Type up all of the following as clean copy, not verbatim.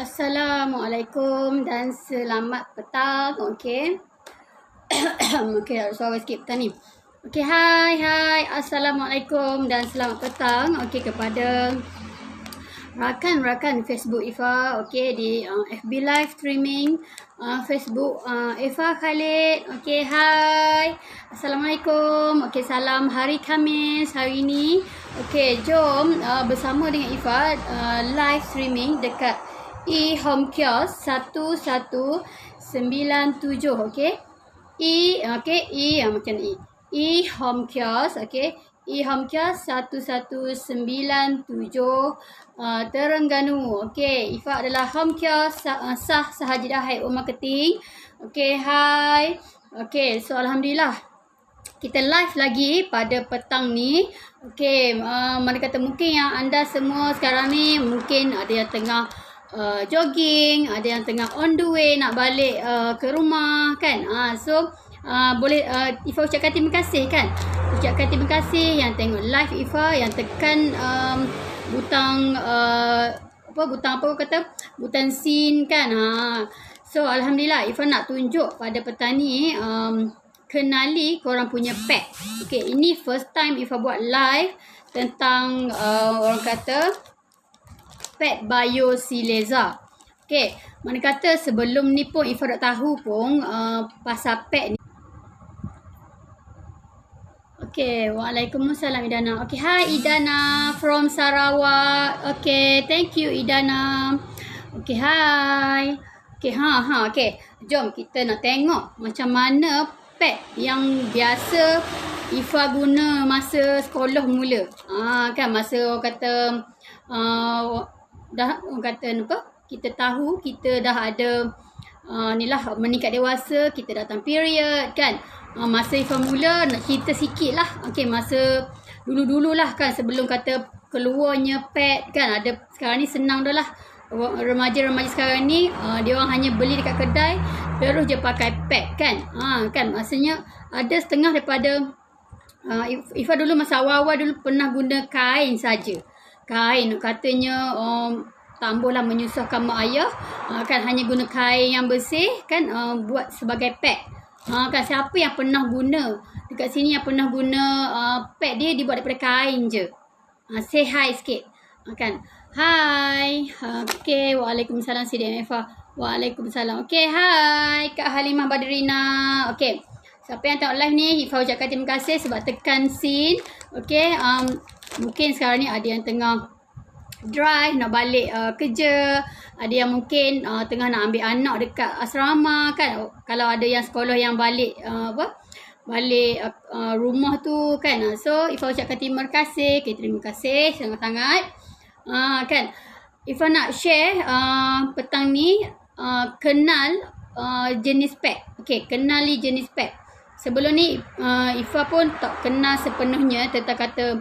Assalamualaikum dan selamat petang. Okey. Okey, ada suara sikit petang ni. Okey, hai. Assalamualaikum dan selamat petang. Okey, kepada rakan-rakan Facebook Ifa, okey, di FB live streaming Facebook Eva Khalid. Okey, hai. Assalamualaikum. Okey, salam hari Khamis hari ini. Okey, jom bersama dengan Ifa live streaming dekat e-home kiosk 1197. Okey. Macam ni. E-home kiosk, okey. E-home kiosk 1197 Terengganu. Okey, Ifa adalah home kiosk sah sahaja High Marketing. Okey, hai. Okey, so alhamdulillah kita live lagi pada petang ni. Okey, mana kata mungkin yang anda semua sekarang ni mungkin ada yang tengah jogging, ada yang tengah on the way nak balik ke rumah kan. So boleh Ifa ucapkan terima kasih kan. Ucapkan terima kasih yang tengok live Ifa, yang tekan butang butang scene kan. So alhamdulillah Ifa nak tunjuk pada petang ni kenali korang punya pet. Okay, ini first time Ifa buat live tentang orang kata pet biosileza. Okay, mana kata sebelum ni pun Ifa dah tahu pun pasal pet ni. Okay, waalaikumsalam Idana. Okay, hi Idana from Sarawak. Okay, thank you Idana. Okay, hi. Okay, okay. Jom kita nak tengok macam mana pet yang biasa Ifa guna masa sekolah mula. Kan masa orang kata dah orang kata apa? Kita tahu kita dah ada ni lah meningkat dewasa, kita datang period kan. Masa Ifa mula nak cerita sikit lah. Okay, masa dulu-dulu lah kan sebelum kata keluarnya pet kan. Ada sekarang ni senang dah lah. Remaja-remaja sekarang ni dia orang hanya beli dekat kedai terus je pakai pet kan. Kan maksudnya ada setengah daripada Ifa dulu masa awal-awal dulu pernah guna kain saja. Kain katanya tambahlah menyusahkan mak ayah kan, hanya guna kain yang bersih kan buat sebagai pet. Kan siapa yang pernah guna dekat sini yang pernah guna pet dia dibuat daripada kain je. Say hi sikit kan. Hai. Okey, waalaikumsalam Sidi Eva. Waalaikumsalam. Okey, hai Kak Halimah Badrina. Okey, siapa yang tengok live ni Ifa ucapkan terima kasih sebab tekan scene. Okey, mungkin sekarang ni ada yang tengah drive nak balik kerja, ada yang mungkin tengah nak ambil anak dekat asrama kan. Kalau ada yang sekolah yang balik balik rumah tu kan. So Ifa ucapkan terima kasih. Okay, terima kasih sangat-sangat. Kan Ifa nak share petang ni kenal jenis pet. Okay, kenali jenis pet. Sebelum ni Ifa pun tak kenal sepenuhnya tentang kata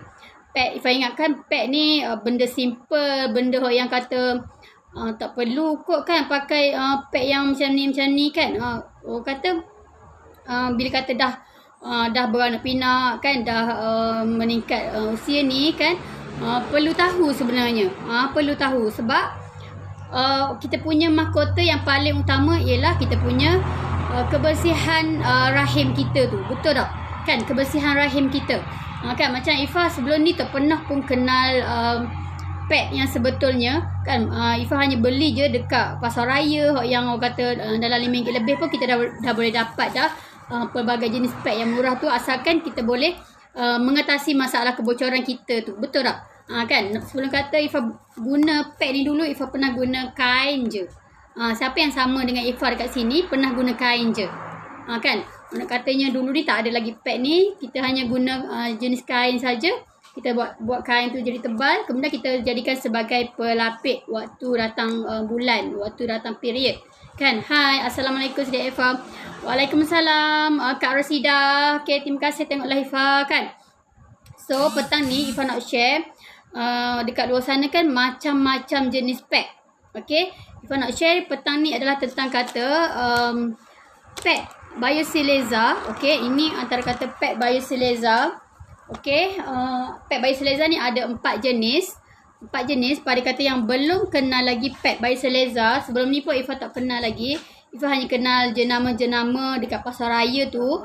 pet. Ifa ingatkan pet ni benda simple, benda yang kata tak perlu kot kan pakai pet yang macam ni kan. Orang kata bila kata dah beranak pinak kan, dah meningkat usia ni kan, perlu tahu sebenarnya. Perlu tahu sebab kita punya mahkota yang paling utama ialah kita punya kebersihan rahim kita tu. Betul tak? Kan kebersihan rahim kita. Kan macam Ifa sebelum ni tak pernah pun kenal pet yang sebetulnya kan. Ifa hanya beli je dekat pasar raya yang orang kata dalam RM5 lebih pun kita dah boleh dapat dah pelbagai jenis pet yang murah tu, asalkan kita boleh mengatasi masalah kebocoran kita tu. Betul tak? Kan sebelum kata Ifa guna pet ni dulu Ifa pernah guna kain je. Siapa yang sama dengan Ifa dekat sini pernah guna kain je. Kan nak katanya dulu ni tak ada lagi pet ni, kita hanya guna jenis kain saja. Kita buat kain tu jadi tebal, kemudian kita jadikan sebagai pelapik waktu datang bulan, waktu datang period kan. Hai, assalamualaikum Sidi Eva. Waalaikumsalam Kak Rosida. Okay, terima kasih tengok live Ifa kan. So petang ni Ifa nak share dekat luar sana kan macam-macam jenis pet. Okay, Ifa nak share petang ni adalah tentang kata pet biosileza. Okay, ini antara kata pet biosileza. Okay, pet biosileza ni ada 4 jenis. 4 jenis pada kata yang belum kenal lagi PET Bioseleza. Sebelum ni pun Ifah tak kenal lagi. Ifah hanya kenal jenama-jenama dekat pasar raya tu.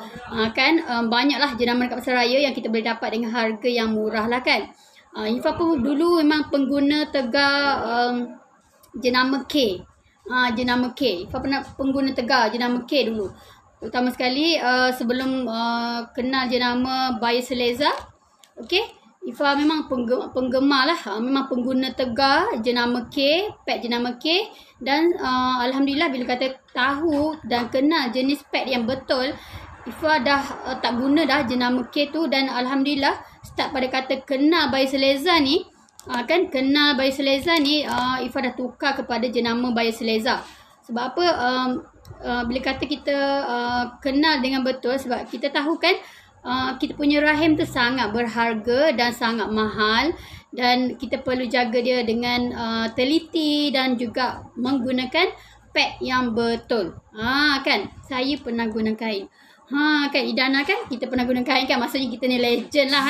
Banyaklah jenama dekat pasar raya yang kita boleh dapat dengan harga yang murah lah kan. Ifah pun dulu memang pengguna tegar jenama K. Jenama K. Ifah pernah pengguna tegar jenama K dulu. Terutama sekali sebelum kenal jenama Bioseleza. Okey. Ifah memang penggemar lah. Memang pengguna tegar jenama K, PET jenama K. Dan Alhamdulillah bila kata tahu dan kenal jenis PET yang betul, Ifah dah tak guna dah jenama K tu. Dan Alhamdulillah start pada kata kenal Bioseleza ni, kenal Bioseleza ni, Ifah dah tukar kepada jenama Bioseleza. Sebab apa? Bila kata kita kenal dengan betul, sebab kita tahu kan kita punya rahim tu sangat berharga dan sangat mahal, dan kita perlu jaga dia dengan teliti dan juga menggunakan pad yang betul. Kan saya pernah guna kain. Kan Idana kan kita pernah guna kain kan, maksudnya kita ni legend lah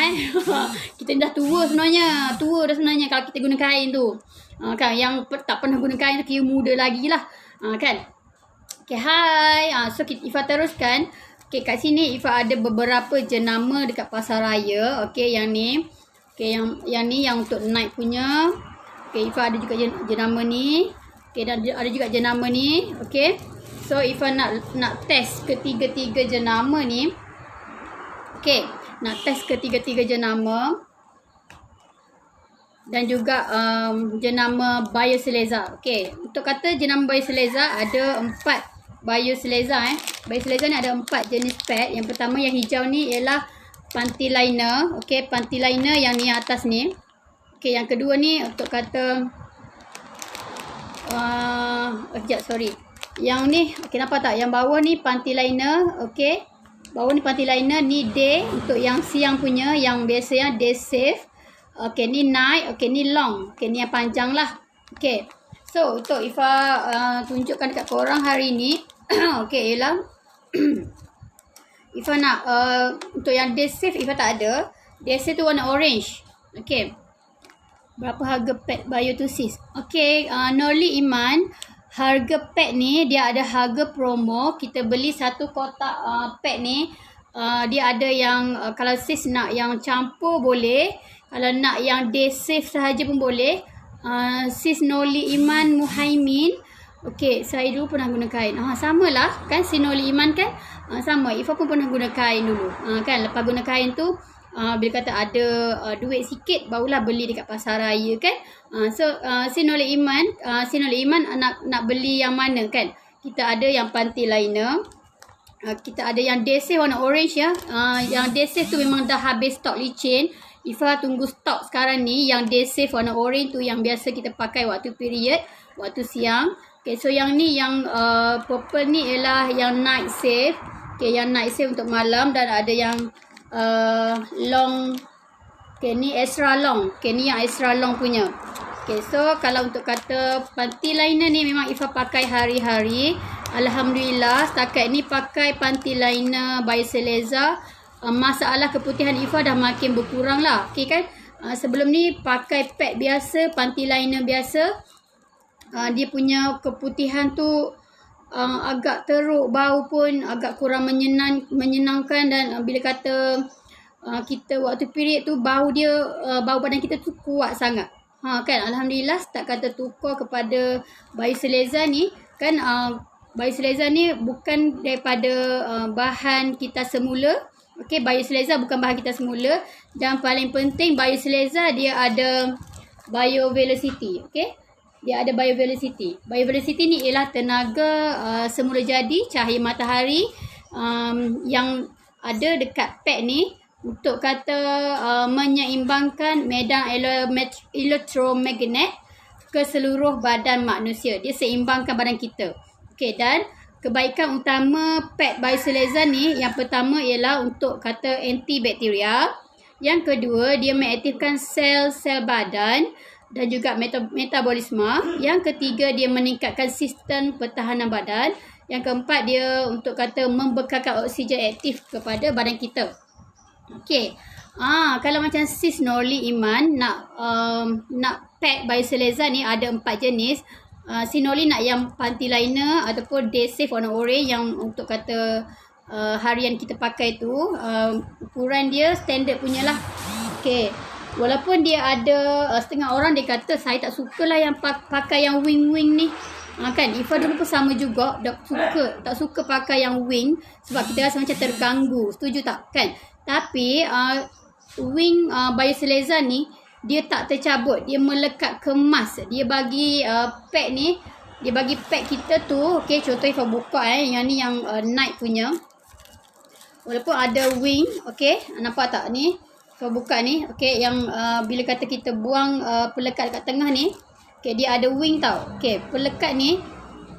kita ni dah tua sebenarnya. Tua dah sebenarnya kalau kita guna kain tu. Kan yang tak pernah guna kain tu kira muda lagi lah. Kan. Okay, hai. So Ifah teruskan. Okay, kat sini Ifah ada beberapa jenama dekat pasar raya. Okay, yang ni. Okay, yang ni yang untuk night punya. Okay, Ifah ada juga jenama ni. Okay, dan ada juga jenama ni. Okay. So, Ifah nak test ketiga-tiga jenama ni. Okay, nak test ketiga-tiga jenama. Dan juga jenama Bioseleza. Okay, untuk kata jenama Bioseleza ada 4 Bioseleza. Bioseleza ni ada 4 jenis pad. Yang pertama yang hijau ni ialah panty liner. Okay, panty liner yang ni atas ni. Okay, yang kedua ni untuk kata sekejap, sorry. Yang ni, okay, nampak tak? Yang bawah ni panty liner. Okay, bawah ni panty liner. Ni day untuk yang siang punya, yang biasa yang day safe. Okay, ni night. Okay, ni long. Okay, ni yang panjang lah. Okay, so untuk Ifah tunjukkan dekat korang hari ni. Okay, ialah Ifah nak untuk yang day safe Ifah tak ada. Day safe tu warna orange. Okay, berapa harga pad Biotusis? Okay, Nurli Iman, harga pad ni dia ada harga promo. Kita beli satu kotak pad ni, dia ada yang kalau sis nak yang campur boleh, kalau nak yang day safe sahaja pun boleh. Sis Nurli Iman Muhaimin. Okey, saya dulu pernah guna kain. Samalah kan si Nurli Iman kan? Sama. Ifah pun pernah guna kain dulu. Kan lepas guna kain tu, bila kata ada duit sikit barulah beli dekat pasar raya kan. Si Nurli Iman nak beli yang mana kan? Kita ada yang panty liner. Kita ada yang day safe warna orange ya. Yang day safe tu memang dah habis stok licin. Ifah tunggu stok sekarang ni yang day safe warna orange tu yang biasa kita pakai waktu period, waktu siang. Okay, so yang ni yang purple ni ialah yang night safe. Okay, yang night safe untuk malam, dan ada yang long. Okay, ni extra long. Okay, ni yang extra long punya. Okay, so kalau untuk kata panty liner ni memang Ifah pakai hari-hari. Alhamdulillah setakat ni pakai panty liner Bioseleza. Masalah keputihan Ifah dah makin berkurang lah. Okay kan? Sebelum ni pakai pad biasa, panty liner biasa. Dia punya keputihan tu agak teruk, bau pun agak kurang menyenangkan, dan bila kata kita waktu period tu bau dia, bau badan kita tu kuat sangat. Kan Alhamdulillah start kata tukar kepada Bioseleza ni kan. Bioseleza ni bukan daripada bahan kita semula. Okey, Bioseleza bukan bahan kita semula, dan paling penting Bioseleza dia ada BioVelocity. Okey, dia ada BioVelocity. BioVelocity ni ialah tenaga semula jadi cahaya matahari yang ada dekat pad ni untuk kata menyeimbangkan medan elektromagnet ke seluruh badan manusia. Dia seimbangkan badan kita. Okey, dan kebaikan utama pad Bioseleza ni, yang pertama ialah untuk kata antibakteria. Yang kedua, dia mengaktifkan sel-sel badan dan juga metabolisme. Yang ketiga, dia meningkatkan sistem pertahanan badan. Yang keempat, dia untuk kata membekalkan oksigen aktif kepada badan kita. Okey. Kalau macam sis Nurli Iman nak pad Biosileza ni ada 4 jenis. Sinoli nak yang panty liner ataupun day safe warna orange yang untuk kata harian kita pakai tu. Ukuran dia standard punya lah. Okay. Walaupun dia ada setengah orang dia kata saya tak suka lah yang pakai yang wing-wing ni. Kan Ifa dulu pun sama juga, tak suka pakai yang wing sebab kita rasa macam terganggu. Setuju tak? Kan? Tapi wing Biosileza ni dia tak tercabut, dia melekat kemas. Dia bagi pad ni, dia bagi pad kita tu, okey, contoh Ifa buka yang ni yang night punya. Walaupun ada wing, okey, nampak tak ni? Ifa buka ni, okey, yang bila kata kita buang pelekat kat tengah ni, okey, dia ada wing tau. Okey, pelekat ni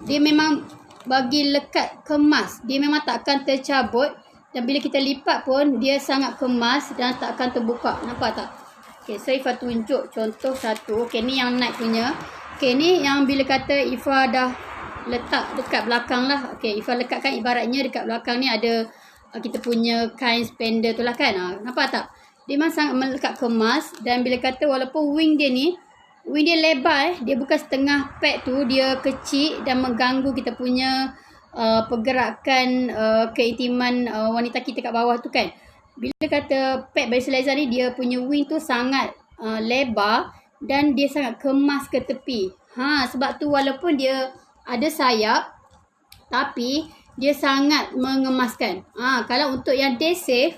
dia memang bagi lekat kemas. Dia memang tak akan tercabut dan bila kita lipat pun dia sangat kemas dan tak akan terbuka. Nampak tak? Okey, so Ifa tunjuk contoh satu. Okey, ni yang night punya. Okey, ni yang bila kata Ifa dah letak dekat belakang lah. Okey, Ifa lekatkan ibaratnya dekat belakang ni ada kita punya kain spender tu lah kan. Nampak tak? Dia memang sangat melekat kemas dan bila kata walaupun wing dia ni, wing dia lebar, dia bukan setengah pad tu, dia kecil dan mengganggu kita punya pergerakan keintiman wanita kita kat bawah tu kan. Bila kata pad Biosileza ni, dia punya wing tu sangat lebar dan dia sangat kemas ke tepi. Sebab tu walaupun dia ada sayap, tapi dia sangat mengemaskan. Kalau untuk yang day safe,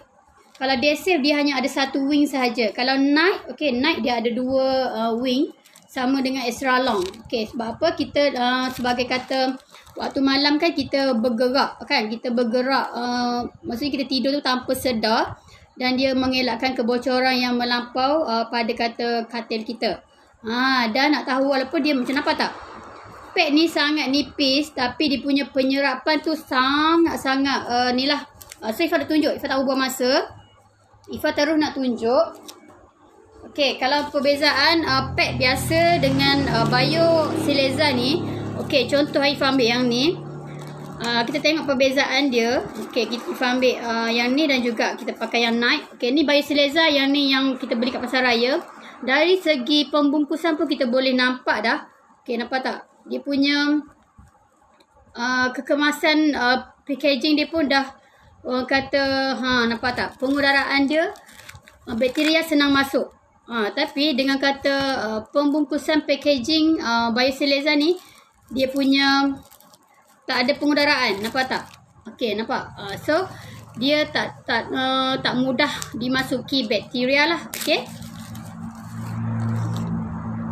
kalau day safe dia hanya ada satu wing sahaja. Kalau night, night dia ada 2 wing sama dengan extra long. Sebab apa? Kita sebagai kata waktu malam kan kita bergerak kan, kita bergerak maksudnya kita tidur tu tanpa sedar dan dia mengelakkan kebocoran yang melampau pada kata katil kita. Dan nak tahu walaupun dia macam apa tak? Pad ni sangat nipis tapi dia punya penyerapan tu sangat-sangat ni lah. So Ifa nak tunjuk, Ifa tak ubah masa. Ifa terus nak tunjuk. Okey, kalau perbezaan pad biasa dengan Biosileza ni, okey, contoh Ifa ambil yang ni. Kita tengok perbezaan dia. Okey, Ifa ambil yang ni dan juga kita pakai yang night. Okey, ni Biosileza, yang ni yang kita beli kat pasar raya. Dari segi pembungkusan pun kita boleh nampak dah. Okey, nampak tak? Dia punya kekemasan packaging dia pun dah orang kata nampak tak? Pengudaraan dia bakteria senang masuk. Tapi dengan kata pembungkusan packaging Biosileza ni, dia punya tak ada pengudaraan, nampak tak? Okey, nampak. So dia tak mudah dimasuki bakteria lah. Okey.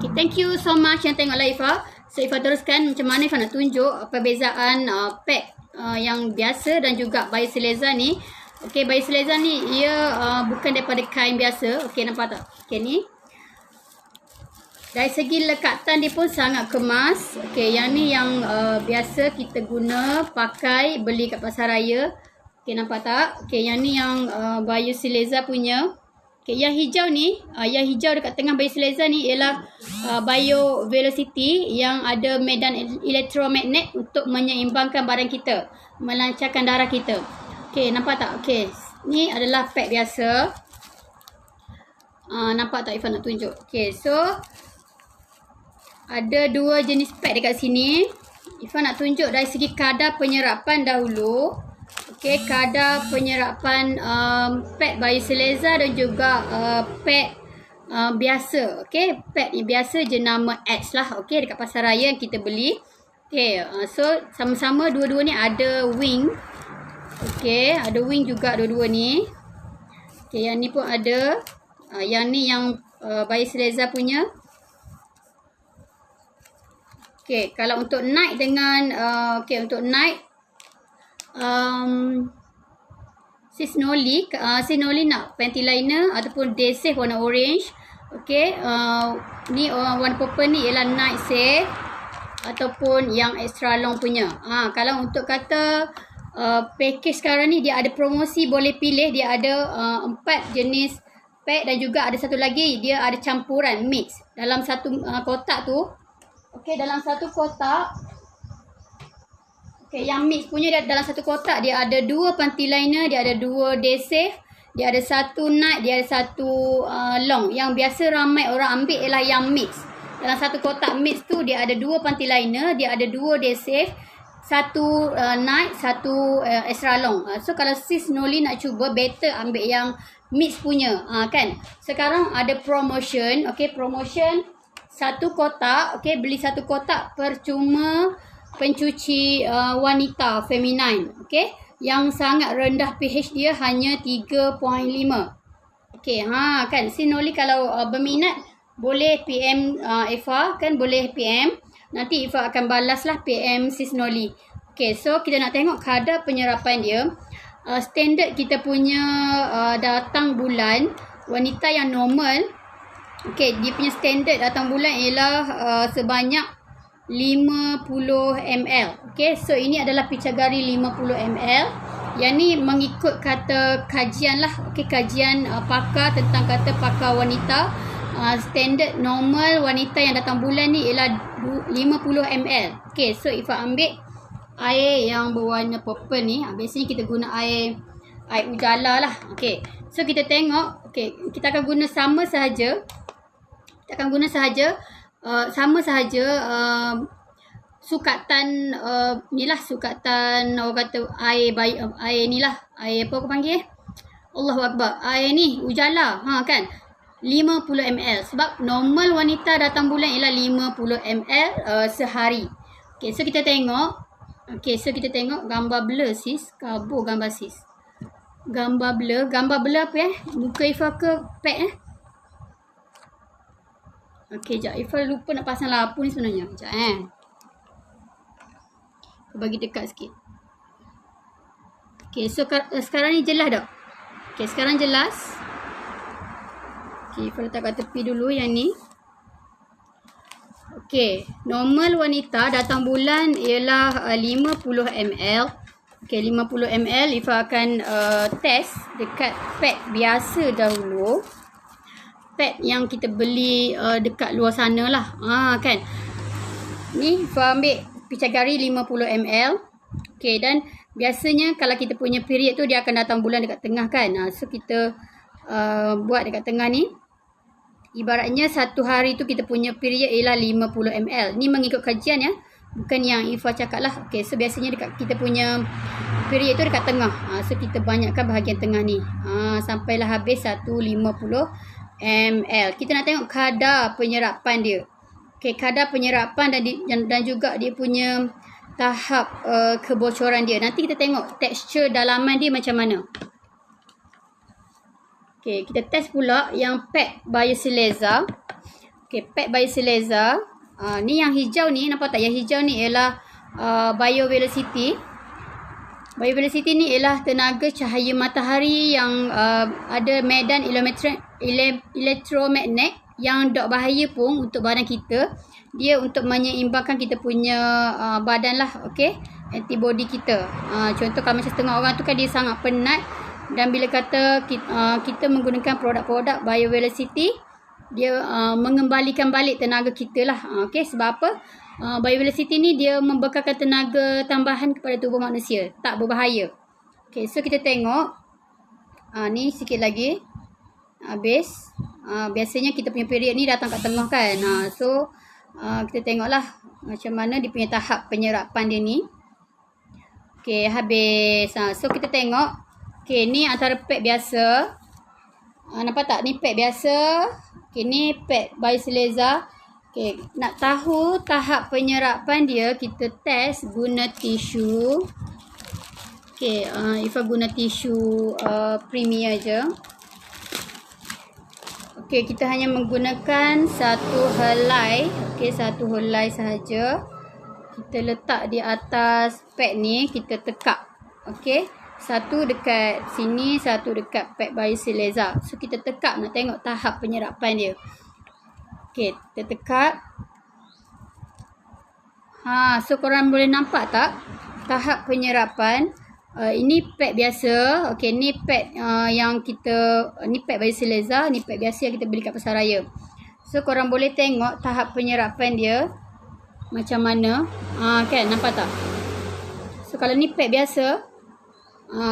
Okay, thank you so much yang tengok live Ifa. So Ifa teruskan macam mana Ifa nak tunjuk perbezaan pad yang biasa dan juga Biosileza ni. Okey, Biosileza ni ia bukan daripada kain biasa. Okey, nampak tak? Okey, ni dari segi lekatan dia pun sangat kemas. Okey, yang ni yang biasa kita guna pakai beli kat pasar raya. Okey, nampak tak? Okey, yang ni yang Biosileza punya. Okey, yang hijau ni, yang hijau dekat tengah Biosileza ni ialah Bio Velocity yang ada medan elektromagnet untuk menyeimbangkan badan kita, melancarkan darah kita. Okey, nampak tak? Okey, ni adalah pad biasa. Nampak tak Ifa nak tunjuk? Okey, so ada 2 jenis pad dekat sini. Ifa nak tunjuk dari segi kadar penyerapan dahulu. Okey, kadar penyerapan pad Biosileza dan juga pad biasa. Okey, pad ni biasa jenama X lah. Okey, dekat pasar raya yang kita beli. Okey, so sama-sama dua-dua ni ada wing. Okey, ada wing juga dua-dua ni. Okey, yang ni pun ada. Yang ni yang Biosileza punya. Okey, kalau untuk night dengan untuk night Sinoli nak panty liner ataupun day safe warna orange. Okey, ni warna purple ni ialah night safe ataupun yang extra long punya. Kalau untuk kata package sekarang ni dia ada promosi, boleh pilih. Dia ada 4 jenis pad dan juga ada satu lagi dia ada campuran mix dalam satu kotak tu. Okey, dalam satu kotak. Okey, yang mix punya dia dalam satu kotak dia ada 2 panty liner, dia ada 2 day safe, dia ada 1 night, dia ada 1 long. Yang biasa ramai orang ambil ialah yang mix. dalam satu kotak mix tu dia ada 2 panty liner, dia ada 2 day safe, 1 night, 1 extra long. So kalau sis Noli nak cuba, better ambil yang mix punya, kan. Sekarang ada promotion, okey, promotion 1 kotak, okey, beli 1 kotak percuma pencuci wanita feminin, okey, yang sangat rendah pH dia hanya 3.5. okey, kan sis Noli kalau berminat boleh PM Eva, kan, boleh PM, nanti Eva akan balaslah PM sis Noli. okey, so kita nak tengok kadar penyerapan dia. Standard kita punya datang bulan wanita yang normal, okey, dia punya standard datang bulan ialah sebanyak 50 ml. okey, so ini adalah Pichagari 50 ml. Yang ni mengikut kata kajian lah, okey, kajian pakar tentang kata pakar wanita. Standard normal wanita yang datang bulan ni ialah 50 ml. okey, so Ifa ambil air yang berwarna purple ni. Biasanya kita guna air ujala lah. okey, so kita tengok, okey, kita akan guna sama sahaja. Kita akan guna sahaja sama sahaja sukatan ni lah, sukatan orang kata air ni lah, air apa aku panggil, Allahu Akbar, air ni ujala, kan, 50 ml. Sebab normal wanita datang bulan ialah 50 ml sehari. okey, so kita tengok. okey, so kita tengok gambar blur sis, kabur gambar sis. Gambar blur apa muka Ifa ke pad okey, jap, Ifa lupa nak pasang lampu ni sebenarnya. Jap aku bagi dekat sikit. okey, so sekarang ni jelas tak? okey, sekarang jelas. okey, Ifa letak kat tepi dulu yang ni. okey, normal wanita datang bulan ialah 50 ml. okey, 50 ml Ifa akan test dekat pad biasa dahulu. Pad yang kita beli dekat luar sana lah, kan. Ni Ifa ambil Pichagari 50 ml. okey, dan biasanya kalau kita punya period tu dia akan datang bulan dekat tengah, kan. So kita buat dekat tengah ni. Ibaratnya satu hari tu kita punya period ialah 50 ml. Ni mengikut kajian ya, bukan yang Ifa cakap lah. okey, so biasanya dekat kita punya period tu dekat tengah. So kita banyakkan bahagian tengah ni. Sampailah habis 150 ml. Kita nak tengok kadar penyerapan dia. okey, kadar penyerapan dan juga dia punya tahap kebocoran dia. Nanti kita tengok tekstur dalaman dia macam mana. okey, kita test pula yang pad Biosileza. okey, pad Biosileza. Ni yang hijau ni, nampak tak? Yang hijau ni ialah BioVelocity. BioVelocity ni ialah tenaga cahaya matahari yang ada medan elektromagnet yang tak bahaya pun untuk badan kita. Dia untuk menyeimbangkan kita punya badan lah, okey, antibody kita. Contoh kalau macam setengah orang tu kan dia sangat penat, dan bila kata kita menggunakan produk-produk BioVelocity, dia mengembalikan balik tenaga kita lah. okey, sebab apa? BioVelocity ni dia membekalkan tenaga tambahan kepada tubuh manusia, tak berbahaya. okey, so kita tengok ni sikit lagi habis. Biasanya kita punya period ni datang kat tengah, kan. So kita tengoklah macam mana dia punya tahap penyerapan dia ni. okey, habis. So kita tengok. okey, ni antara pad biasa. Nampak tak? Ni pad biasa. okey, ni pad Biosileza. okey, nak tahu tahap penyerapan dia, kita test guna tisu. okey, Ifa guna tisu Premier je. okey, kita hanya menggunakan satu helai. okey, satu helai sahaja. Kita letak di atas pad ni, kita tekak. okey, satu dekat sini, satu dekat pad Biosileza. So kita tekak, nak tengok tahap penyerapan dia. okey, kita tekak. So korang boleh nampak tak tahap penyerapan? Ini pad biasa. okey, ni pad yang kita, ni pad Biosileza, ni pad biasa yang kita beli kat pasar raya. So korang boleh tengok tahap penyerapan dia macam mana. Kan, nampak tak? So kalau ni pad biasa,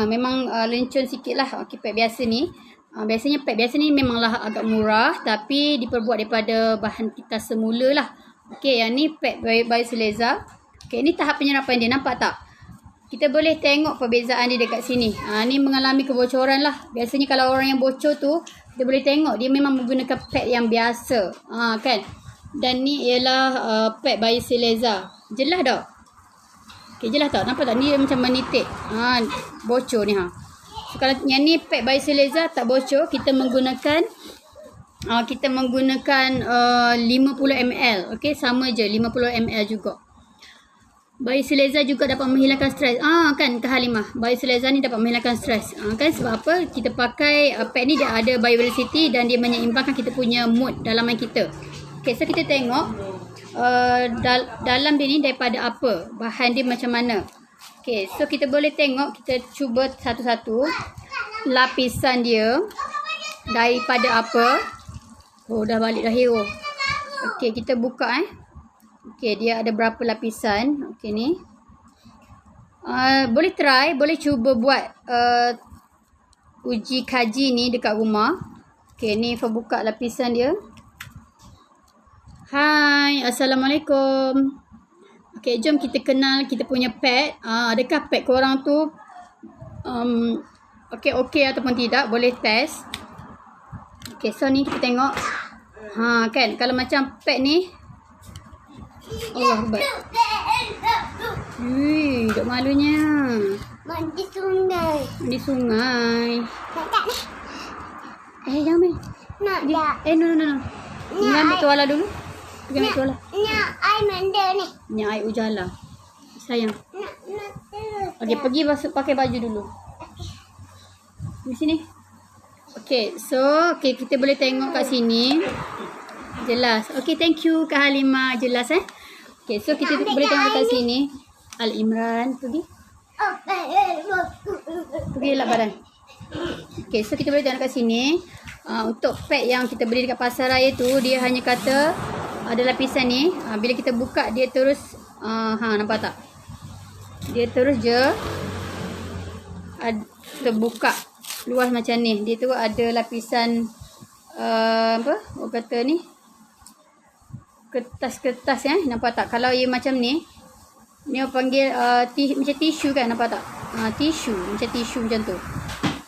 memang lencun sikit lah. okey, pad biasa ni. Biasanya pad biasa ni memanglah agak murah, tapi diperbuat daripada bahan kita semula lah. Okey, yang ni pad Biosileza. Okey, ni tahap penyerapan dia, nampak tak? Kita boleh tengok perbezaan dia dekat sini. Ni mengalami kebocoran lah. Biasanya kalau orang yang bocor tu, kita boleh tengok dia memang menggunakan pad yang biasa. Kan? Dan ni ialah pad Biosileza. Jelas tak? Okey, jelas tak? Nampak tak? Ni dia macam menitik. Bocor ni. So, kalau yang ni pad Biosileza tak bocor, kita menggunakan 50 ml. Okey, sama je 50 ml juga. Biosileza juga dapat menghilangkan stres. Kan Kak Halimah, Biosileza ni dapat menghilangkan stres. Kan sebab apa? Kita pakai pad ni, dia ada biodiversity dan dia menyeimbangkan kita punya mood dalaman kita. Okey, so kita tengok dalam dia ni daripada apa? Bahan dia macam mana? Okey, so kita boleh tengok, kita cuba satu-satu. Lapisan dia daripada apa? Dah balik dah hero. Okey, kita buka Okey, dia ada berapa lapisan. Okey ni. Boleh try, boleh cuba buat uji kaji ni dekat rumah. Okey, ni Fa buka lapisan dia. Hai, Assalamualaikum. Okey, jom kita kenal kita punya pad. Adakah pad korang tu okey ataupun tidak? Boleh test. Okey, so ni kita tengok. Kan, kalau macam pad ni, Allah Akbar. Dok malunya. Mandi sungai. Mandi sungai. Nak tak ni? Jangan main. Nak tak? No. Ni ambil tuala dulu. Pergi ambil tuala. Nak air mandi ni. Ni air ujala. Sayang. Nak terus. Okey, pergi pakai baju dulu. Di sini. Okey, so kita boleh tengok kat sini. Jelas. Okey, thank you Kak Halimah. Jelas Okey, so kita boleh tengok kat sini. Al-Imran, pergi. Pergi elak badan. Okey, so kita boleh tengok kat sini. Untuk pad yang kita beli dekat pasar raya tu, dia hanya kata ada lapisan ni. Bila kita buka, dia terus nampak tak? Dia terus je terbuka luas macam ni. Dia tu ada lapisan apa? Orang kata ni kertas-kertas nampak tak? Kalau ia macam ni orang panggil macam tisu kan, nampak tak? Tisu, macam tisu macam tu.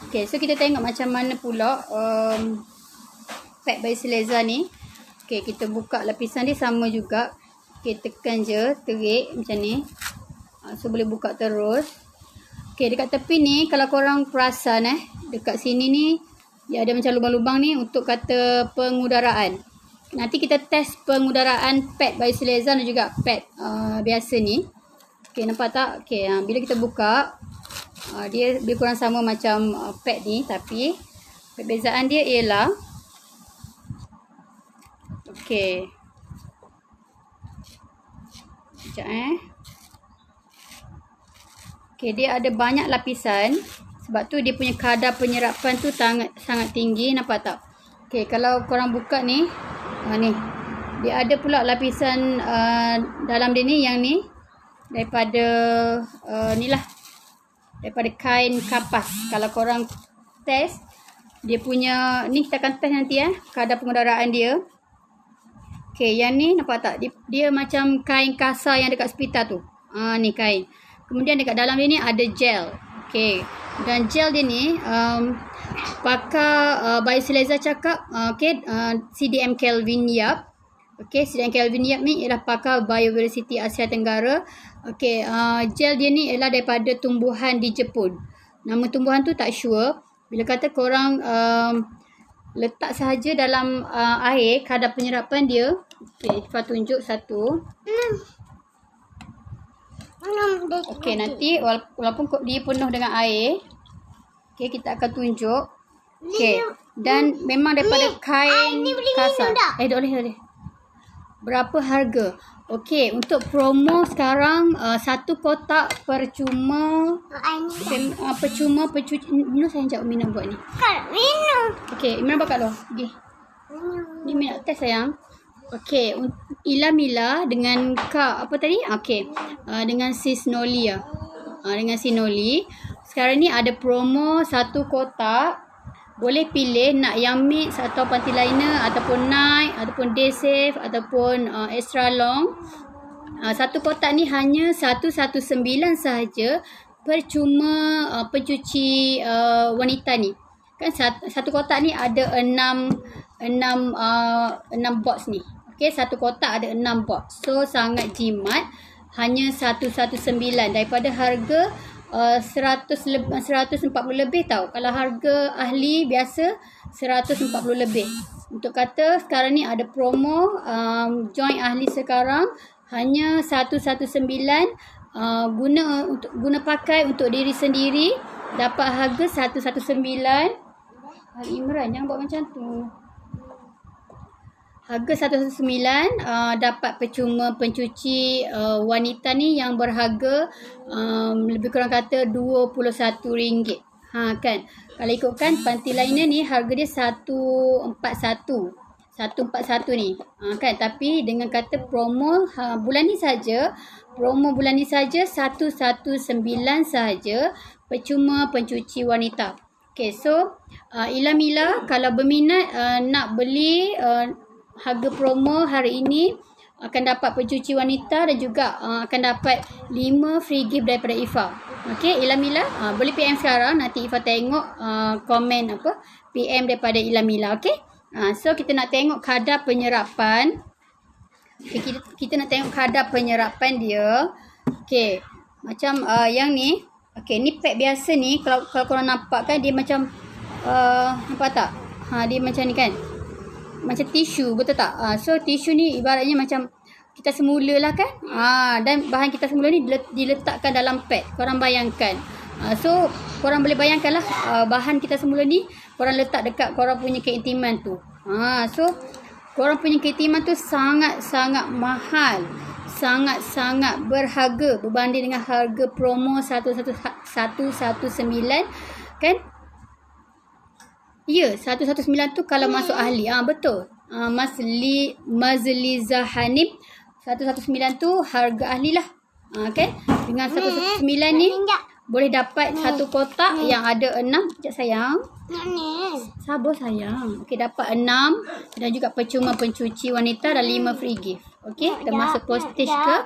Okay, so kita tengok macam mana pula pad Biosileza ni. Okay, kita buka lapisan dia sama juga. Okay, tekan je, terik macam ni. So boleh buka terus. Okay, dekat tepi ni kalau korang perasan dekat sini ni dia ada macam lubang-lubang ni untuk kata pengudaraan. Nanti kita test pengudaraan pad Biosileza dan juga pad biasa ni. Okay, nampak tak? Okay, bila kita buka, dia lebih kurang sama macam pad ni, tapi perbezaan dia ialah okay. Sekejap okay, dia ada banyak lapisan. Sebab tu dia punya kadar penyerapan tu sangat tinggi, nampak tak? Okay, kalau korang buka ni, ni dia ada pula lapisan dalam dia ni, yang ni daripada ni lah, daripada kain kapas. Kalau korang test dia punya ni, kita akan test nanti kadar pengudaraan dia. Okay, yang ni nampak tak? Dia macam kain kasar yang dekat hospital tu. Ni kain. Kemudian dekat dalam dia ni ada gel. Okay, dan gel dia ni pakar Biosileza cakap CDM Kelvin Yap. Okay, CDM Kelvin Yap ni ialah pakar Biodiversity Asia Tenggara. Okay, gel dia ni ialah daripada tumbuhan di Jepun. Nama tumbuhan tu tak sure. Bila kata korang letak sahaja dalam air, kadar penyerapan dia. Okay, Fa tunjuk satu. Okay, nanti walaupun dia penuh dengan air, okay, kita akan tunjuk. Okay, dan memang daripada kain kasar. Tak boleh. Berapa harga? Okay, untuk promo sekarang satu kotak percuma. Percuma minum saya sekejap minum buat ni. Minum. Okay, Imran bakal loh. Pergi. Ni minat test sayang. Okay, Ilamila dengan Kak apa tadi? Okay, dengan Sis Noli dengan si Noli. Sekarang ni ada promo satu kotak boleh pilih nak yang mix atau panty liner ataupun night ataupun day safe ataupun extra long. Satu kotak ni hanya 119 sahaja, percuma pencuci wanita ni. Kan satu kotak ni ada 6 box ni. Okey, satu kotak ada 6 box. So sangat jimat, hanya 119 daripada harga 140 lebih tau. Kalau harga ahli biasa 140 lebih. Untuk kata sekarang ni ada promo join ahli sekarang hanya 119, guna pakai untuk diri sendiri, dapat harga 119. Imran jangan buat macam tu. Harga 119, dapat percuma pencuci wanita ni yang berharga lebih kurang kata RM21. Kan. Kalau ikutkan panty liner ni harga dia 141 ni. Kan, tapi dengan kata promo bulan ni saja, promo bulan ni saja 119 saja percuma pencuci wanita. Okay, so Ila kalau berminat nak beli harga promo hari ini akan dapat pencuci wanita dan juga akan dapat 5 free gift daripada Ifa. Okey, Ila boleh PM sekarang, nanti Ifa tengok komen PM daripada Ila. Okey. So kita nak tengok kadar penyerapan. Okay, kita nak tengok kadar penyerapan dia. Okey. Macam yang ni. Okey, ni pack biasa ni, kalau korang nampak kan dia macam nampak tak? Dia macam ni kan. Macam tisu, betul tak? So tisu ni ibaratnya macam kita semula lah kan. Dan bahan kita semula ni diletakkan dalam pad. Korang bayangkan. So korang boleh bayangkan lah bahan kita semula ni korang letak dekat korang punya keintiman tu. So korang punya keintiman tu sangat-sangat mahal, sangat-sangat berharga berbanding dengan harga promo 119 kan. Ya, 119 tu kalau masuk ahli. Betul. Mazliza Hanif 119 tu harga ahli lah. Kan? Dengan 119 ni boleh dapat satu kotak yang ada 6. Sekejap sayang. Sabar sayang. Okey, dapat 6 dan juga percuma pencuci wanita dan 5 free gift. Okey, termasuk postage ke?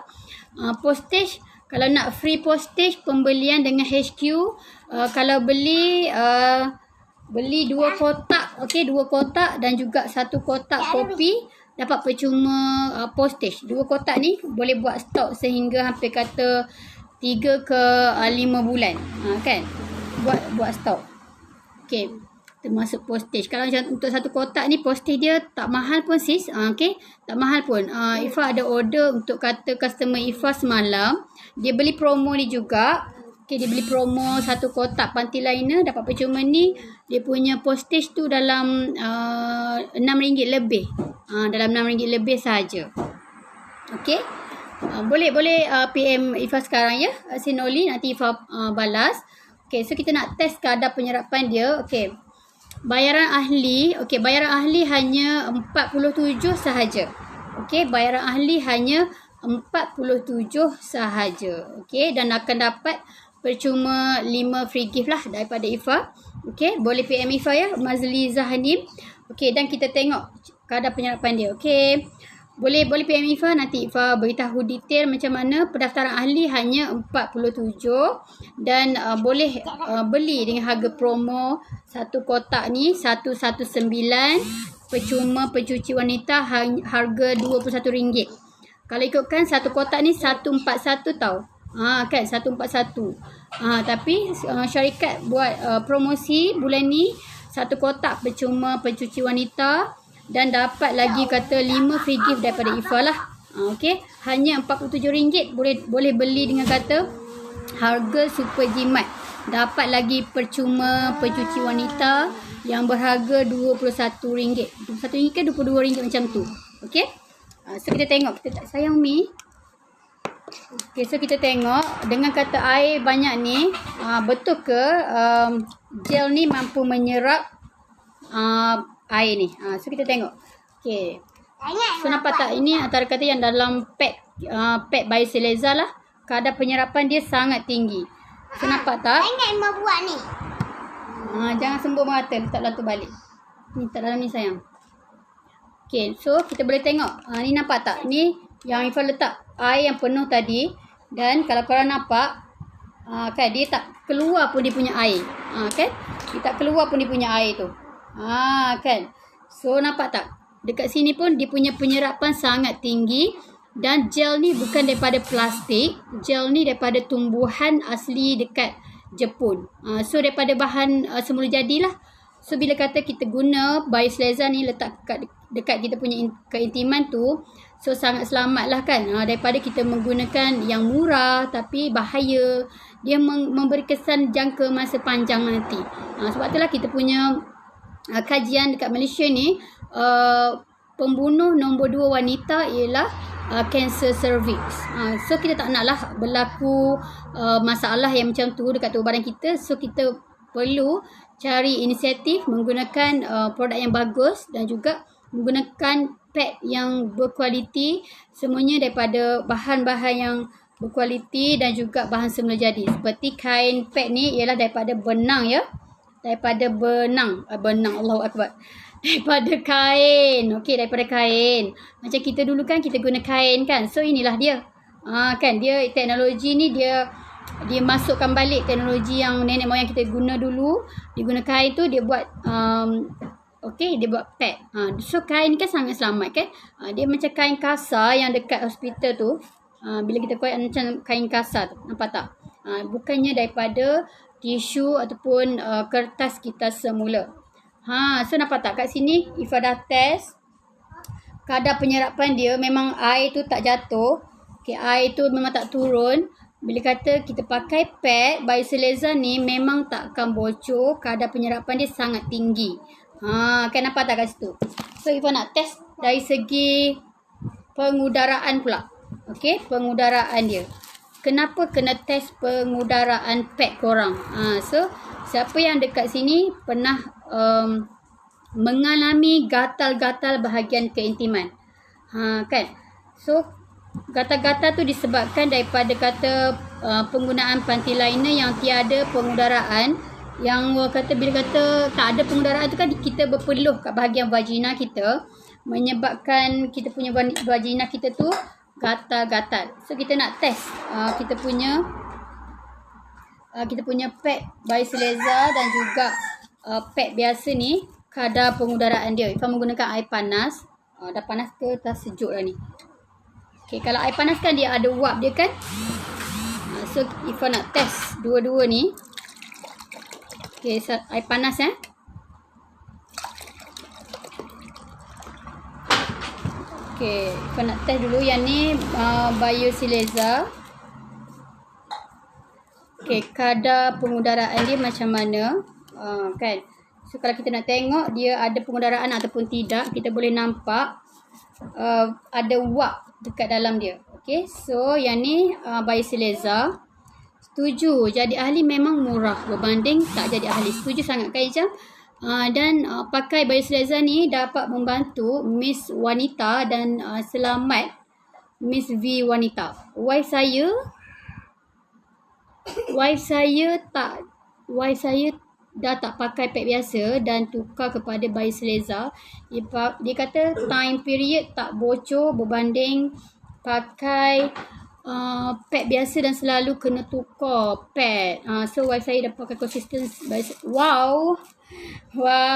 Postage, kalau nak free postage pembelian dengan HQ, kalau beli 2 kotak, okey, 2 kotak dan juga 1 kotak kopi dapat percuma postage. 2 kotak ni boleh buat stok sehingga hampir kata 3 ke 5 bulan. Kan? Buat stok. Okey, termasuk postage. Kalau macam untuk 1 kotak ni postage dia tak mahal pun sis. Okey, tak mahal pun. Ifa ada order untuk kata customer Ifa semalam. Dia beli promo ni juga. Okay, dia beli promo 1 kotak panty liner, dapat percuma ni. Dia punya postage tu dalam RM6 lebih. Dalam RM6 lebih sahaja. Okay. Boleh PM Ifa sekarang ya. Sinoli, nanti Ifa balas. Okay, so kita nak test kadar penyerapan dia. Okay. Bayaran ahli. Okay, bayaran ahli hanya 47 sahaja. Okay, bayaran ahli hanya 47 sahaja. Okay, dan akan dapat percuma 5 free gift lah daripada Ifa. Okey, boleh PM Ifa ya, Mazliza Hanif. Okey, dan kita tengok kadar penyerapan dia. Okey. Boleh PM Ifa, nanti Ifa beritahu detail macam mana. Pendaftaran ahli hanya 47 dan boleh beli dengan harga promo 1 kotak ni 119, percuma pencuci wanita harga RM21. Kalau ikutkan 1 kotak ni 141 tau. Kan 141. Tapi syarikat buat promosi bulan ni 1 kotak percuma pencuci wanita dan dapat lagi kata 5 free gift daripada Ifa lah. Okey, hanya RM47 boleh beli dengan kata harga super jimat. Dapat lagi percuma pencuci wanita yang berharga RM21. RM21 ke RM22 macam tu. Okey. So kita tengok, sayang Mi. Okay, so kita tengok dengan kata air banyak ni, betul ke gel ni mampu menyerap air ni. So kita tengok. Okay. So nampak tak, ini antara kata yang dalam pack by Seleza lah. Kadar penyerapan dia sangat tinggi. So nampak tak? Ingat Ima buat ni. Jangan sembur mata, letaklah tu balik. Ni tak dalam ni sayang. Okay, so kita boleh tengok. Ni nampak tak? Ni yang Ifah letak air yang penuh tadi. Dan kalau korang nampak, kan dia tak keluar pun dia punya air. Kan? Dia tak keluar pun dia punya air tu. Kan? So nampak tak? Dekat sini pun dia punya penyerapan sangat tinggi. Dan gel ni bukan daripada plastik. Gel ni daripada tumbuhan asli dekat Jepun. So daripada bahan semula jadilah. So bila kata kita guna Biosleza ni letak dekat kita punya keintiman tu, so sangat selamat lah kan. Daripada kita menggunakan yang murah tapi bahaya. Dia memberi kesan jangka masa panjang nanti. Sebab itulah kita punya kajian dekat Malaysia ni, pembunuh nombor 2 wanita ialah cancer cervix. So kita tak naklah berlaku masalah yang macam tu dekat tubuh badan kita. So kita perlu cari inisiatif menggunakan produk yang bagus dan juga menggunakan pad yang berkualiti, semuanya daripada bahan-bahan yang berkualiti dan juga bahan semula jadi. Seperti kain pad ni ialah daripada benang ya. Daripada benang, Allahu Akbar. Daripada kain. Okey, daripada kain. Macam kita dulu kan kita guna kain kan. So inilah dia. Kan dia teknologi ni dia masukkan balik teknologi yang nenek moyang kita guna dulu. Dia guna kain tu dia buat dia buat pad. So kain ni kan sangat selamat kan. Dia macam kain kasar yang dekat hospital tu. Bila kita kuat macam kain kasar tu. Nampak tak? Bukannya daripada tisu ataupun kertas kita semula. So nampak tak kat sini Ifah dah test kadar penyerapan dia. Memang air tu tak jatuh. Okay, air tu memang tak turun. Bila kata kita pakai pad Biosleza ni memang tak akan bocor. Kadar penyerapan dia sangat tinggi. Kan nampak tak kat situ. So Ifah nak test dari segi pengudaraan pula. Okay, pengudaraan dia. Kenapa kena test pengudaraan pad korang? So siapa yang dekat sini pernah mengalami gatal-gatal bahagian keintiman? Kan? So gatal-gatal tu disebabkan daripada kata penggunaan panty liner yang tiada pengudaraan. Yang kata bila kata tak ada pengudaraan tu kan kita berpeluh kat bahagian vagina kita, menyebabkan kita punya vagina kita tu gatal-gatal. So kita nak test kita punya pad Biosleza dan juga pad biasa ni, kadar pengudaraan dia. Ifah menggunakan air panas. Dah panas ke dah sejuk dah ni? Okay, kalau air panas kan dia ada uap dia kan. So Ifah nak test dua-dua ni. Okay, so air panas Okay, Ifah nak test dulu yang ni Biosleza. Okay, kadar pengudaraan dia macam mana? Kan? So kalau kita nak tengok dia ada pengudaraan ataupun tidak, kita boleh nampak ada wap dekat dalam dia. Okay, so yang ni Biosleza. Setuju, jadi ahli memang murah berbanding tak jadi ahli. Setuju sangat Kak Ijam. Dan pakai Biosleza ni dapat membantu Miss Wanita dan selamat Miss V Wanita. Wife saya dah tak pakai pad biasa dan tukar kepada Biosleza. Dia kata time period tak bocor berbanding pakai pad biasa dan selalu kena tukar pad. So wife saya dah pakai konsistensi. Wow,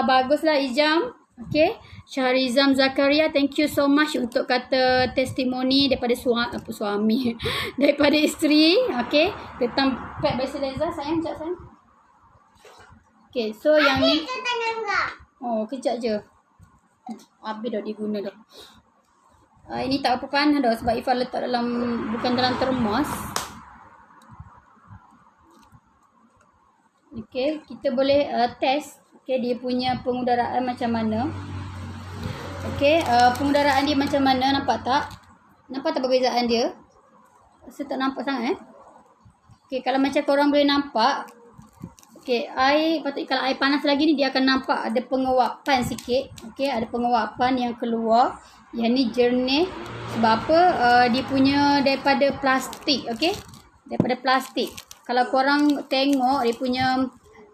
baguslah Ijam. Okay, Syahrizam Zakaria, thank you so much untuk kata testimoni daripada suami daripada isteri. Okay, tentang pad Biosleza. Sayang, sekejap sayang. Okay, so yang ni kejap je. Habis dah diguna dah. Ini tak apa panas dah sebab Ifah letak dalam, bukan dalam termos. Okay, kita boleh test dia punya pengudaraan macam mana. Okay, pengudaraan dia macam mana, nampak tak? Nampak tak perbezaan dia? Saya tak nampak sangat Okay, kalau macam korang boleh nampak. Okay, kalau air panas lagi ni dia akan nampak ada penguapan sikit. Okay, ada penguapan yang keluar. Yang ni jernih. Sebab apa? Dia punya daripada plastik. Okay, daripada plastik. Kalau korang tengok dia punya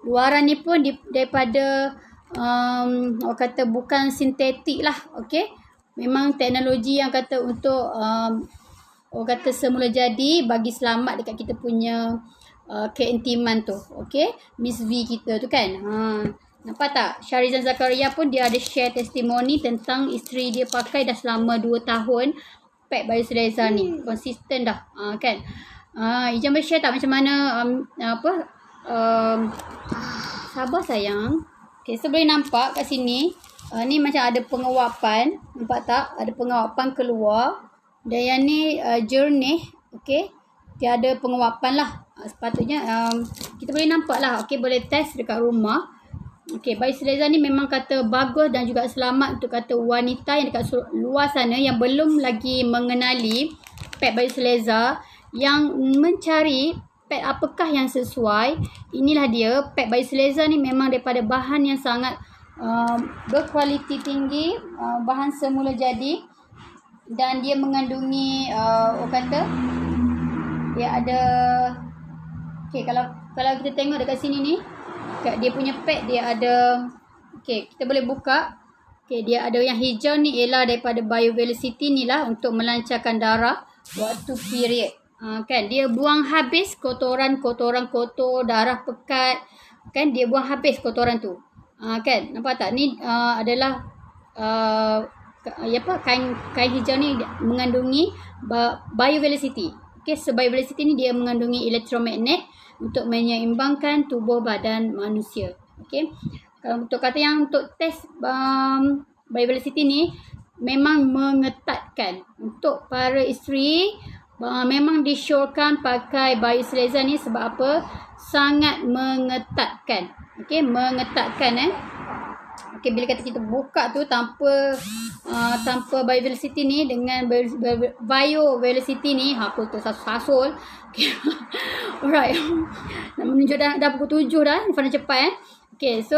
luaran ni pun daripada orang kata bukan sintetik lah. Okey, memang teknologi yang kata untuk orang kata semula jadi bagi selamat dekat kita punya keintiman tu. Okey, Miss V kita tu kan. Nampak tak? Syarizan Zakaria pun dia ada share testimoni tentang isteri dia pakai dah selama 2 tahun pad Biosileza ni. Konsisten dah. Kan? Ijam boleh share tak macam mana sabar sayang. Okay, so boleh nampak kat sini. Ni macam ada penguapan. Nampak tak? Ada penguapan keluar. Dan yang ni jernih. Okay. Dia ada penguapan lah. Sepatutnya kita boleh nampak lah. Okay, boleh test dekat rumah. Okay, Biosileza ni memang kata bagus dan juga selamat untuk kata wanita yang dekat luar sana yang belum lagi mengenali pad Biosileza, yang mencari pad apakah yang sesuai. Inilah dia, pad Biosileza ni memang daripada bahan yang sangat berkualiti tinggi, bahan semula jadi, dan dia mengandungi orang kata dia ada kalau kita tengok dekat sini ni, dia punya pad dia ada, kita boleh buka. Dia ada yang hijau ni ialah daripada BioVelicity ni lah untuk melancarkan darah waktu period. Kan dia buang habis kotoran-kotoran kotor, darah pekat, kan dia buang habis kotoran tu. Kan nampak tak ni adalah kain hijau ni mengandungi BioVelicity. So BioVelicity ni dia mengandungi elektromagnet untuk menyeimbangkan tubuh badan manusia. Kalau untuk kata yang untuk test BioVelicity ni memang mengetatkan untuk para isteri. Memang disyorkan pakai Biosileza ni sebab apa? Sangat mengetatkan. Mengetatkan bila kata kita buka tu tanpa BioVelicity ni dengan BioVelicity ni, aku tu sasul. Alright. Nak menunjuk dah pukul 7 dah. Fana cepat so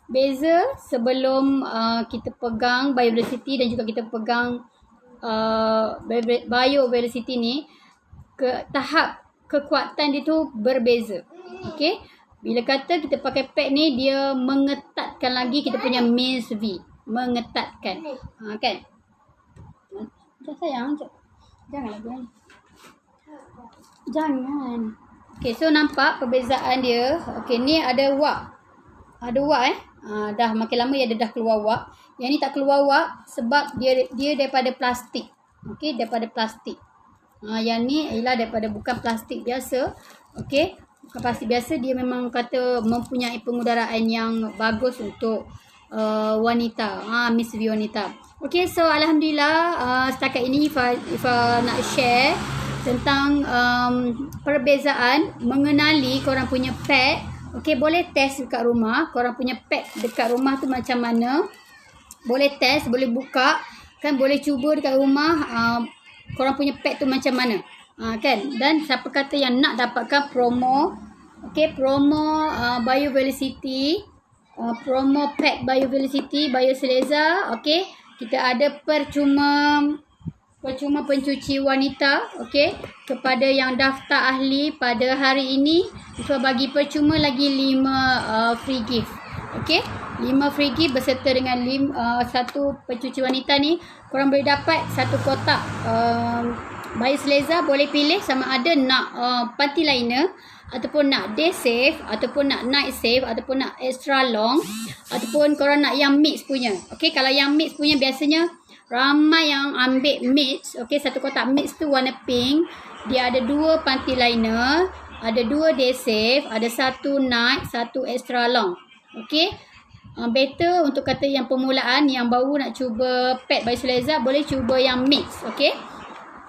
beza sebelum kita pegang BioVelicity dan juga kita pegang BioVelicity ni, tahap kekuatan dia tu berbeza. Bila kata kita pakai pad ni, dia mengetatkan lagi kita punya Miss V. Mengetatkan. Kan? Sayang. Jangan lagi. Jangan. So nampak perbezaan dia. Ni ada wak. Ada wak dah makin lama dah keluar wak. Yang ni tak keluar wak sebab dia daripada plastik. Daripada plastik. Yang ni ialah daripada bukan plastik biasa. Bukan plastik biasa, dia memang kata mempunyai pengudaraan yang bagus untuk wanita. Miss V wanita. So alhamdulillah setakat ini Ifa nak share tentang perbezaan mengenali korang punya pad. Boleh test dekat rumah. Korang punya pad dekat rumah tu macam mana. Boleh test, boleh buka. Kan boleh cuba dekat rumah korang punya pad tu macam mana. Kan. Dan siapa kata yang nak dapatkan promo. Promo BioVelicity. Promo pad BioVelicity, Biosileza. Kita ada percuma pencuci wanita. Kepada yang daftar ahli pada hari ini, Ifa bagi percuma lagi 5 free gift. 5 free gift beserta dengan 1 pencuci wanita ni. Korang boleh dapat 1 kotak Biosileza. Boleh pilih sama ada nak panty liner, ataupun nak day safe, ataupun nak night safe, ataupun nak extra long, ataupun korang nak yang mix punya. Kalau yang mix punya biasanya ramai yang ambil mix. 1 kotak mix tu warna pink. Dia ada 2 panty liner, ada 2 day safe, ada 1 night, 1 extra long. Better untuk kata yang permulaan, yang baru nak cuba pad Biosileza, boleh cuba yang mix.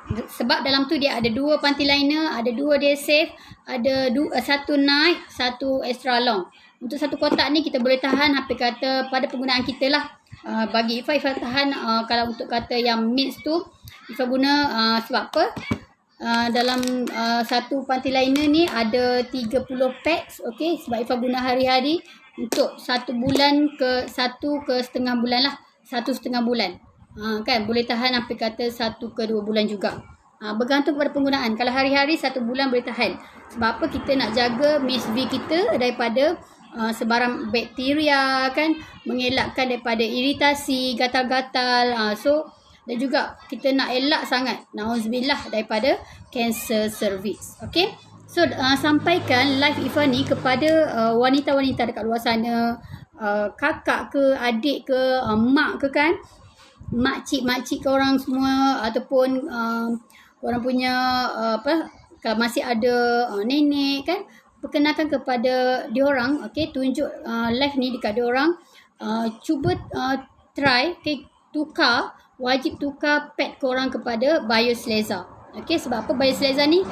Sebab dalam tu dia ada 2 panty liner, ada 2 day safe, ada 1 night, 1 extra long. Untuk 1 kotak ni kita boleh tahan hampir kata pada penggunaan kita lah. Bagi Ifa tahan kalau untuk kata yang mix tu Ifa guna sebab apa? Dalam 1 panty liner ni ada 30 packs. Sebab Ifa guna hari-hari untuk 1 bulan ke 1 ke setengah bulan lah. 1,5 bulan. Kan boleh tahan hampir kata 1 ke 2 bulan juga. Bergantung pada penggunaan. Kalau hari-hari 1 bulan boleh tahan. Sebab apa? Kita nak jaga Miss V kita daripada sebarang bakteria kan, mengelakkan daripada iritasi, gatal-gatal. Dan juga kita nak elak sangat, nauzubillah, daripada kanser cervix. Okey. So sampaikan live Ifah ni kepada wanita-wanita dekat luar sana, kakak ke, adik ke, mak ke kan, makcik korang semua, ataupun korang punya kalau masih ada nenek kan, perkenalkan kepada diorang. Okey, tunjuk live ni dekat diorang. Cuba try, okay, wajib tukar pad korang kepada Biosleza. Okey, sebab apa? Biosleza ni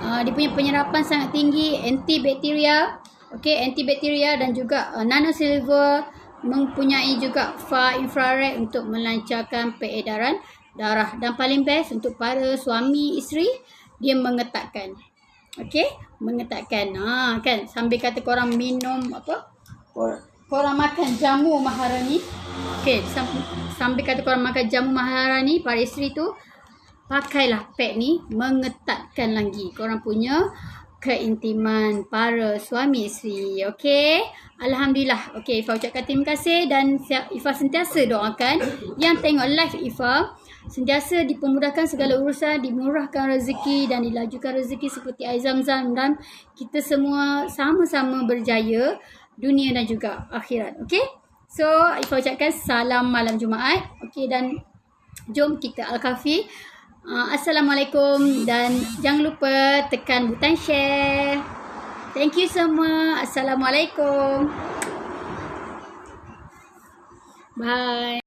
dia punya penyerapan sangat tinggi, antibakteria, okey, antibakteria dan juga nanosilver, mempunyai juga far infrared untuk melancarkan peredaran darah, dan paling best untuk para suami isteri, dia mengetatkan. Okey, mengetatkan. Kan, sambil kata korang minum korang makan jamu Maharani. Okey, sambil kata korang makan jamu Maharani, para isteri tu pakailah pad ni, mengetatkan lagi korang punya keintiman para suami isteri. Okey, alhamdulillah. Okey, Ifah ucapkan terima kasih, dan Ifah sentiasa doakan yang tengok live Ifah sentiasa dipermudahkan segala urusan, dimurahkan rezeki dan dilajukan rezeki seperti air zam-zam, dan kita semua sama-sama berjaya dunia dan juga akhirat. Okey, so Ifah ucapkan salam malam Jumaat. Okey, dan jom kita Al-Kahfi. Assalamualaikum, dan jangan lupa tekan butang share. Thank you semua. Assalamualaikum. Bye.